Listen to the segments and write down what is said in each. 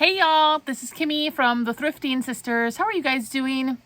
Hey y'all, this is Kimmy from the Thrifting Sisters. How are you guys doing?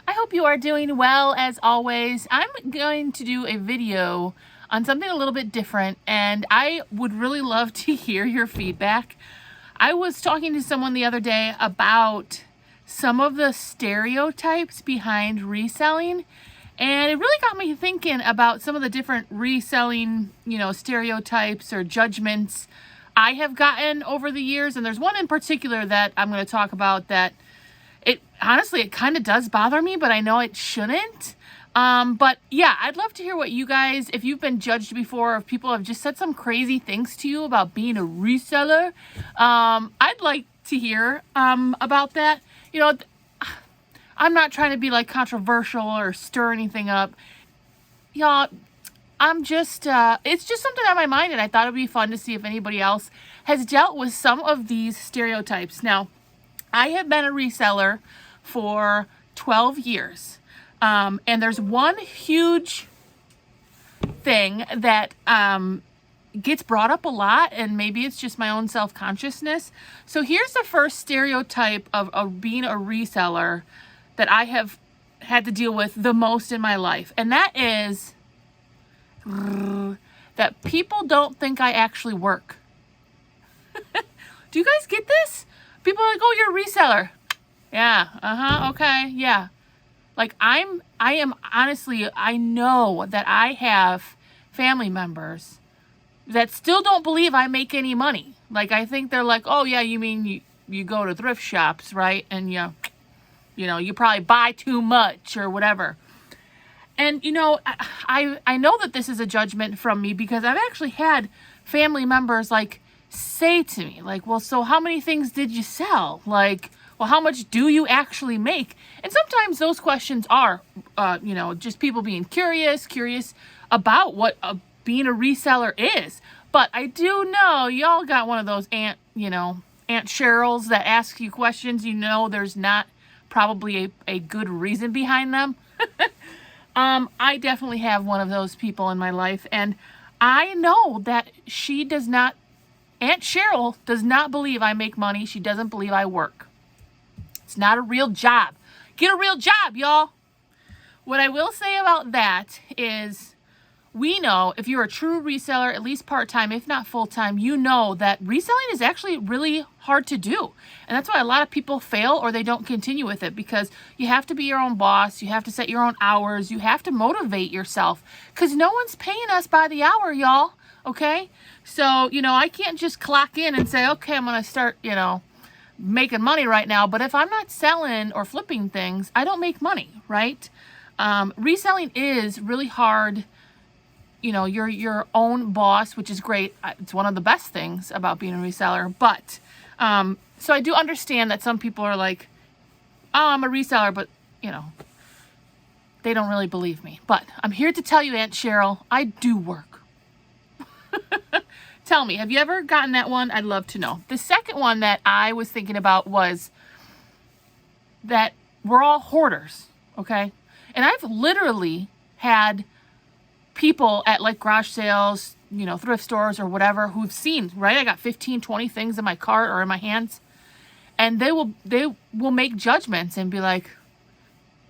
I hope you are doing well as always. I'm going to do a video on something a little bit different, and I would really love to hear your feedback. I was talking to someone the other day about some of the stereotypes behind reselling, and it really got me thinking about some of the different reselling, stereotypes or judgments I have gotten over the years. And there's one in particular that I'm going to talk about that it kind of does bother me, but I know it shouldn't. But yeah, I'd love to hear what you guys, if you've been judged before, if people have just said some crazy things to you about being a reseller. I'd like to hear about that. I'm not trying to be like controversial or stir anything up. Y'all, I'm just, it's just something on my mind, and I thought it'd be fun to see if anybody else has dealt with some of these stereotypes. Now, I have been a reseller for 12 years, and there's one huge thing that gets brought up a lot, and maybe it's just my own self-consciousness. So here's the first stereotype of being a reseller that I have had to deal with the most in my life, and that is that people don't think I actually work. Do you guys get this? People are like, oh, you're a reseller. Yeah, okay, yeah. Like I am honestly, I know that I have family members that still don't believe I make any money. Like I think they're like, oh yeah, you mean you go to thrift shops, right? And you probably buy too much or whatever. And, I know that this is a judgment from me because I've actually had family members like say to me, like, well, so how many things did you sell? Like, well, how much do you actually make? And sometimes those questions are, just people being curious about what being a reseller is. But I do know y'all got one of those Aunt Cheryls that ask you questions. There's not probably a good reason behind them. I definitely have one of those people in my life, and I know that Aunt Cheryl does not believe I make money. She doesn't believe I work. It's not a real job. Get a real job, y'all. What I will say about that is we know if you're a true reseller, at least part-time, if not full-time, you know that reselling is actually really hard to do. And that's why a lot of people fail or they don't continue with it, because you have to be your own boss. You have to set your own hours. You have to motivate yourself because no one's paying us by the hour, y'all. Okay? So, I can't just clock in and say, okay, I'm going to start, making money right now. But if I'm not selling or flipping things, I don't make money, right? Reselling is really hard. You're your own boss, which is great. It's one of the best things about being a reseller. But, so I do understand that some people are like, oh, I'm a reseller, but, they don't really believe me. But I'm here to tell you, Aunt Cheryl, I do work. Tell me, have you ever gotten that one? I'd love to know. The second one that I was thinking about was that we're all hoarders, okay? And I've literally had people at like garage sales, thrift stores or whatever, who've seen, right? I got 15, 20 things in my cart or in my hands, and they will make judgments and be like,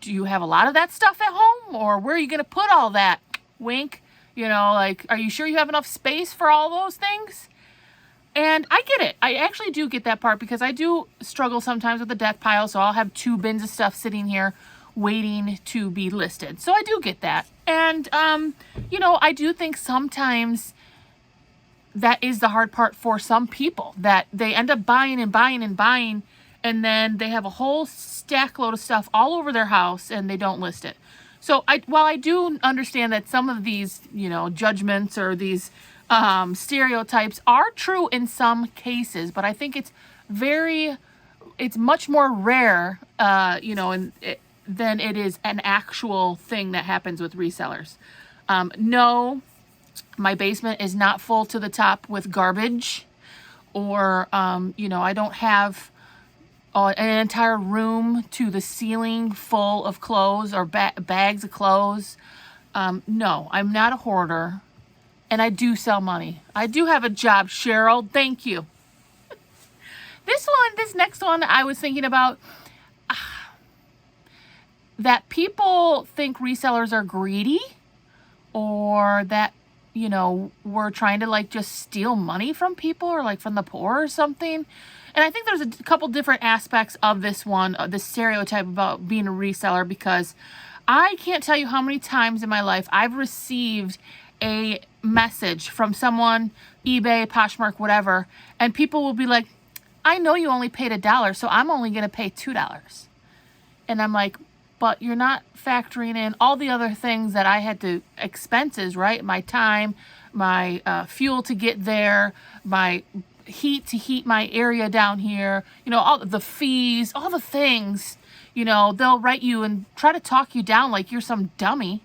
do you have a lot of that stuff at home, or where are you going to put all that? Wink. Like, are you sure you have enough space for all those things? And I get it. I actually do get that part because I do struggle sometimes with the deck pile. So I'll have 2 bins of stuff sitting here waiting to be listed. So I do get that. And, I do think sometimes that is the hard part for some people, that they end up buying and buying and buying, and then they have a whole stack load of stuff all over their house and they don't list it. So while I do understand that some of these, judgments or these stereotypes are true in some cases, but I think it's much more rare, than it is an actual thing that happens with resellers. No, my basement is not full to the top with garbage, or, I don't have an entire room to the ceiling full of clothes or bags of clothes. No, I'm not a hoarder, and I do sell money. I do have a job, Cheryl. Thank you. This next one, I was thinking about that people think resellers are greedy, or that, we're trying to like just steal money from people, or like from the poor or something. And I think there's a couple different aspects of this one, this stereotype about being a reseller, because I can't tell you how many times in my life I've received a message from someone, eBay, Poshmark, whatever, and people will be like, I know you only paid $1, so I'm only going to pay $2. And I'm like, but you're not factoring in all the other things that I had to, expenses, right? My time, my fuel to get there, my heat to heat my area down here, all the fees, all the things, they'll write you and try to talk you down like you're some dummy.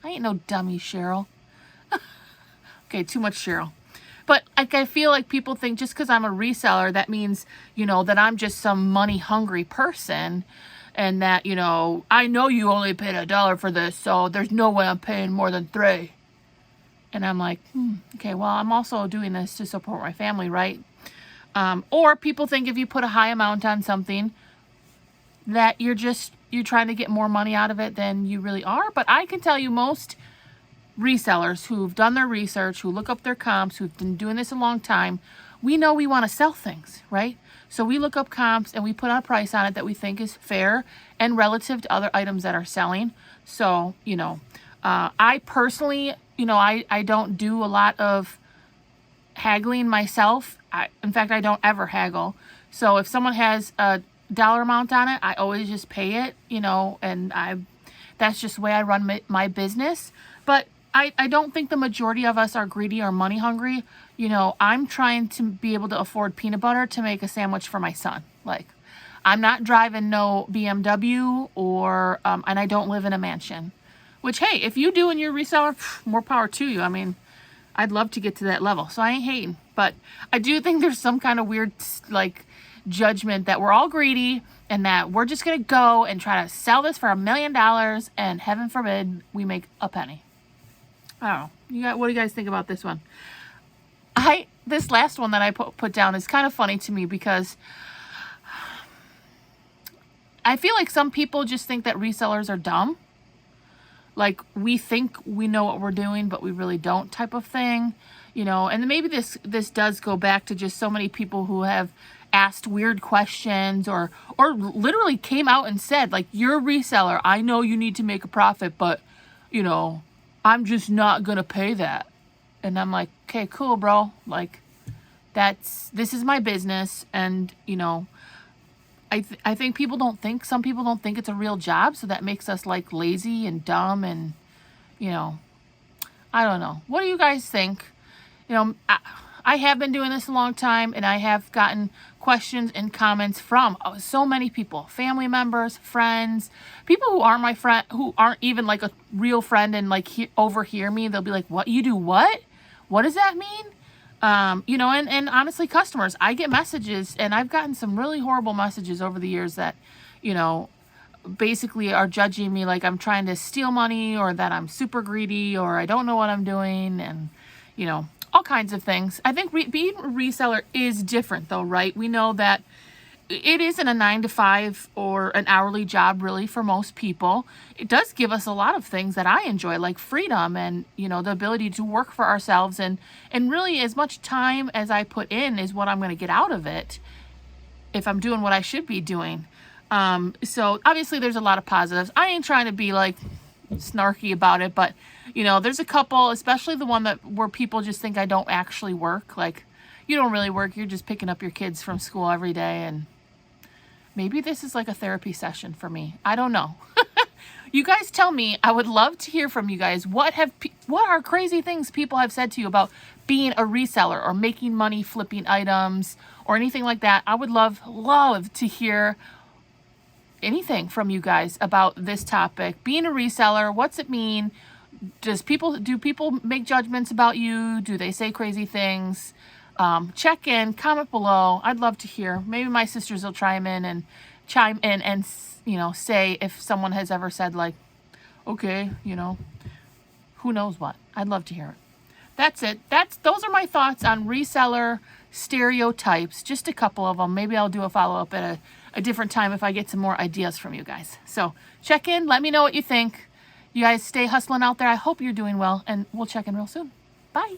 I ain't no dummy, Cheryl. Okay, too much Cheryl. But I feel like people think just because I'm a reseller, that means, that I'm just some money hungry person. And that, I know you only paid $1 for this, so there's no way I'm paying more than $3. And I'm like, okay, well, I'm also doing this to support my family, right? Or people think if you put a high amount on something, that you're trying to get more money out of it than you really are. But I can tell you, most resellers who've done their research, who look up their comps, who've been doing this a long time, we know we want to sell things, right? So we look up comps and we put a price on it that we think is fair and relative to other items that are selling. So, I personally, I don't do a lot of haggling myself. In fact, I don't ever haggle. So if someone has a dollar amount on it, I always just pay it, and that's just the way I run my business. But I don't think the majority of us are greedy or money hungry. I'm trying to be able to afford peanut butter to make a sandwich for my son. Like, I'm not driving no BMW or, and I don't live in a mansion. Which, hey, if you do and you're a reseller, more power to you. I mean, I'd love to get to that level. So I ain't hating. But I do think there's some kind of weird, like, judgment that we're all greedy and that we're just going to go and try to sell this for $1 million and heaven forbid we make a penny. I don't know. What do you guys think about this one? This last one that I put down is kind of funny to me because I feel like some people just think that resellers are dumb. Like, we think we know what we're doing, but we really don't, type of thing. And maybe this does go back to just so many people who have asked weird questions or literally came out and said, like, you're a reseller. I know you need to make a profit, but, I'm just not going to pay that. And I'm like, okay, cool, bro. Like, this is my business. And, I think some people don't think it's a real job. So that makes us like lazy and dumb. And, I don't know. What do you guys think? I have been doing this a long time, and I have gotten questions and comments from so many people, family members, friends, people who aren't my friend, who aren't even like a real friend, and like overhear me. They'll be like, what? You do what? What does that mean? And honestly, customers, I get messages, and I've gotten some really horrible messages over the years that, basically are judging me like I'm trying to steal money, or that I'm super greedy, or I don't know what I'm doing. And, all kinds of things. I think being a reseller is different though, right? We know that it isn't a 9-to-5 or an hourly job really for most people. It does give us a lot of things that I enjoy, like freedom and, the ability to work for ourselves, and really as much time as I put in is what I'm going to get out of it if I'm doing what I should be doing. So obviously there's a lot of positives. I ain't trying to be like snarky about it, but there's a couple, especially the one where people just think I don't actually work. Like, you don't really work, you're just picking up your kids from school every day. And maybe this is like a therapy session for me. I don't know. You guys tell me. I would love to hear from you guys. What are crazy things people have said to you about being a reseller or making money flipping items or anything like that? I would love to hear anything from you guys about this topic. Being a reseller, what's it mean? Do people make judgments about you? Do they say crazy things? Check in, comment below. I'd love to hear. Maybe my sisters will chime in and say if someone has ever said like, okay, who knows what. I'd love to hear it. That's it. Those are my thoughts on reseller Stereotypes, just a couple of them. Maybe I'll do a follow-up at a different time if I get some more ideas from you guys. So check in, let me know what you think. You guys stay hustling out there. I hope you're doing well, and we'll check in real soon. Bye.